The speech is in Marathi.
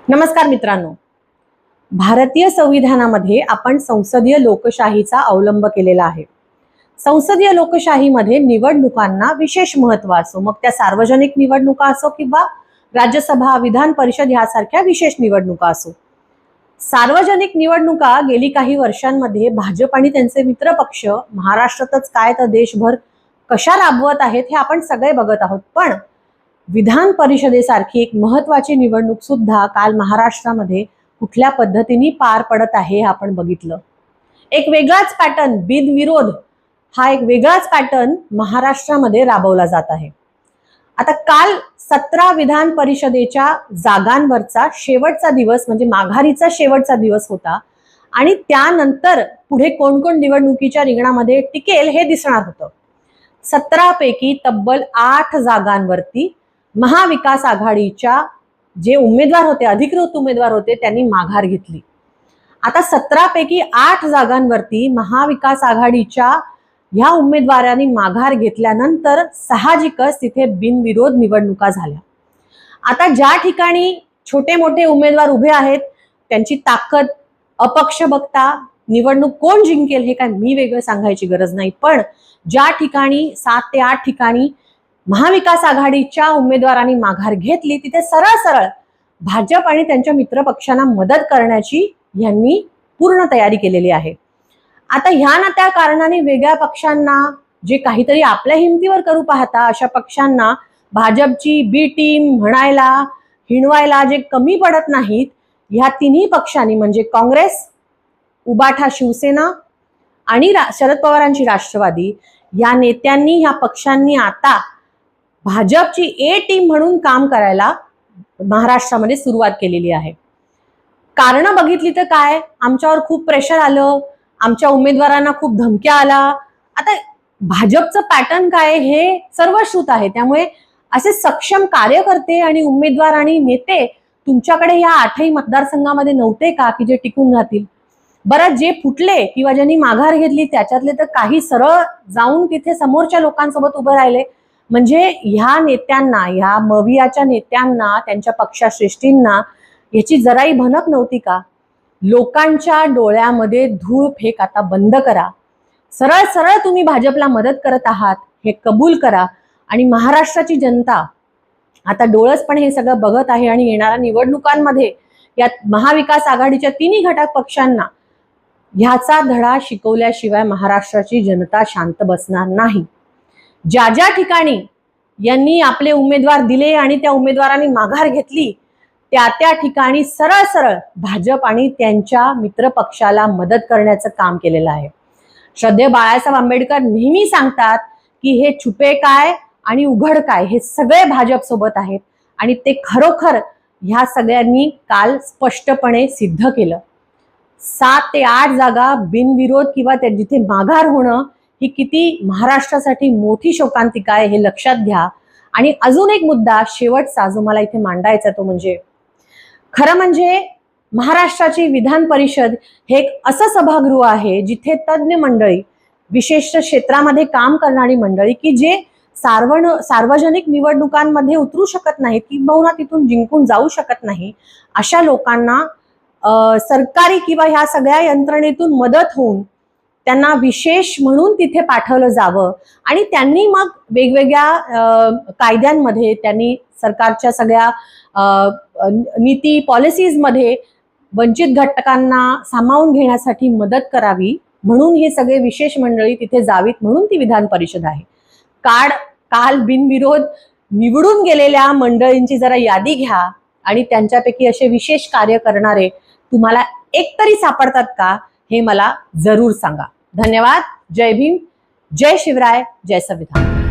नमस्कार मित्रांनो, भारतीय संविधानामध्ये आपण संसदीय लोकशाहीचा अवलंब केलेला आहे। संसदीय लोकशाहीमध्ये निवडणुकांना विशेष महत्त्व असो, मग त्या सार्वजनिक निवडणुका असो किंवा राज्यसभा, विधान परिषद यासारख्या विशेष निवडणुका असो। सार्वजनिक निवडणुका गेली काही वर्षांमध्ये भाजप आणि त्यांचे मित्रपक्ष महाराष्ट्रातच काय तर देशभर कशा राबवत आहेत हे आपण सगळे बघत आहोत। पण विधान परिषदेसारखी एक महत्त्वाची निवडणूक सुद्धा काल महाराष्ट्रामध्ये कुठल्या पद्धतीने पार पडत आहे हे आपण बघितलं। एक वेगळाच पॅटर्न, बिनविरोध हा एक वेगळाच पॅटर्न महाराष्ट्रामध्ये राबवला जात आहे। आता काल 17 विधान परिषदेच्या जागांवरचा शेवटचा दिवस म्हणजे माघारीचा शेवटचा दिवस होता आणि त्यानंतर पुढे कोण कोण निवडणुकीच्या रिंगणामध्ये टिकेल हे दिसणार होतं। 17 पैकी तब्बल 8 जागांवरती महाविकास आघाडीच्या जे उमेदवार होते, अधिकृत उमेदवार होते, त्यांनी माघार घेतली। आता 17 पैकी 8 जागांवरती महाविकास आघाडीच्या ह्या उमेदवारांनी माघार घेतल्यानंतर साहजिकच तिथे बिनविरोध निवडणुका झाल्या। आता ज्या ठिकाणी छोटे मोठे उमेदवार उभे आहेत त्यांची ताकद, अपक्ष बघता निवडणूक कोण जिंकेल हे काय मी वेगळं सांगायची गरज नाही, पण ज्या ठिकाणी 7 ते 8 ठिकाणी महाविकास आघाडीच्या उमेदवारांनी माघार घेतली तिथे सरळ सरळ भाजप आणि त्यांच्या मित्रपक्षांना मदत करण्याची यांनी पूर्ण तयारी केलेली आहे। आता ह्या ना त्या कारणाने वेगळ्या पक्षांना जे काहीतरी आपल्या हिमतीवर करू पाहता अशा पक्षांना भाजपची बी टीम म्हणायला, हिणवायला जे कमी पडत नाहीत, ह्या तिन्ही पक्षांनी म्हणजे काँग्रेस, उबाठा शिवसेना आणि शरद पवारांची राष्ट्रवादी या नेत्यांनी, ह्या पक्षांनी आता भाजपची ए टीम म्हणून काम करायला महाराष्ट्रामध्ये सुरुवात केलेली आहे। कारण बघितली तर काय, आमच्यावर खूप प्रेशर आलं, आमच्या उमेदवारांना खूप धमक्या आला। आता भाजपचं पॅटर्न काय हे सर्वश्रुत आहे, त्यामुळे असे सक्षम कार्यकर्ते आणि उमेदवार आणि नेते तुमच्याकडे या 8ही मतदारसंघामध्ये नव्हते का की जे टिकून राहतील? बरं, जे फुटले किंवा ज्यांनी माघार घेतली त्याच्यातले तर काही सरळ जाऊन तिथे समोरच्या लोकांसोबत उभे राहिले। म्हणजे ह्या नेत्यांना, ह्या मवियाच्या नेत्यांना, त्यांच्या पक्षश्रेष्ठींना याची जराही भनक नव्हती का? लोकांच्या डोळ्यामध्ये धूळ फेक आता बंद करा। सरळ सरळ तुम्ही भाजपला मदत करत आहात हे कबूल करा आणि महाराष्ट्राची जनता आता डोळसपणे हे सगळं बघत आहे आणि येणाऱ्या निवडणुकांमध्ये या महाविकास आघाडीच्या तिन्ही घटक पक्षांना ह्याचा धडा शिकवल्याशिवाय महाराष्ट्राची जनता शांत बसणार नाही। ज्या ज्या ठिकाणी यांनी आपले उमेदवार दिले आणि त्या उमेदवारांनी माघार घेतली त्या ठिकाणी सरळ सरळ भाजप आणि त्यांच्या मित्रपक्षाला मदत करण्याचं काम केलेलं आहे। श्रद्धेय बाळासाहेब आंबेडकर नेहमी सांगतात की हे छुपे काय आणि उघड काय हे सगळे भाजप सोबत आहेत आणि ते खरोखर ह्या सगळ्यांनी काल स्पष्टपणे सिद्ध केलं। 7 ते 8 जागा बिनविरोध किंवा त्या जिथे माघार होणं ही किती महाराष्ट्रासाठी मोठी शोकांतिका आहे हे लक्षात घ्या। आणि अजून एक मुद्दा शेवटचा जो मला इथे मांडायचा तो म्हणजे खरं म्हणजे महाराष्ट्राची विधान परिषद हे एक असं सभागृह आहे जिथे तज्ञ मंडळी, विशिष्ट क्षेत्रामध्ये काम करणारी मंडळी की जे सार्वजनिक निवडणुकांमध्ये उतरू शकत नाहीत किंवा तिथून जिंकून जाऊ शकत नाही, अशा लोकांना सरकारी किंवा ह्या सगळ्या यंत्रणेतून मदत होऊन त्यांना विशेष म्हणून तिथे पाठवलं जावं आणि त्यांनी मग वेगवेगळ्या कायद्यांमध्ये त्यांनी सरकारच्या सगळ्या नीती पॉलिसीजमध्ये वंचित घटकांना सामावून घेण्यासाठी मदत करावी म्हणून हे सगळे विशेष मंडळी तिथे जावीत म्हणून ती विधान परिषद आहे। काल बिनविरोध निवडून गेलेल्या मंडळींची जरा यादी घ्या आणि त्यांच्यापैकी असे विशेष कार्य करणारे तुम्हाला एकतरी सापडतात का हे मला जरूर सांगा। धन्यवाद। जय भीम, जय शिवराय, जय संविधान।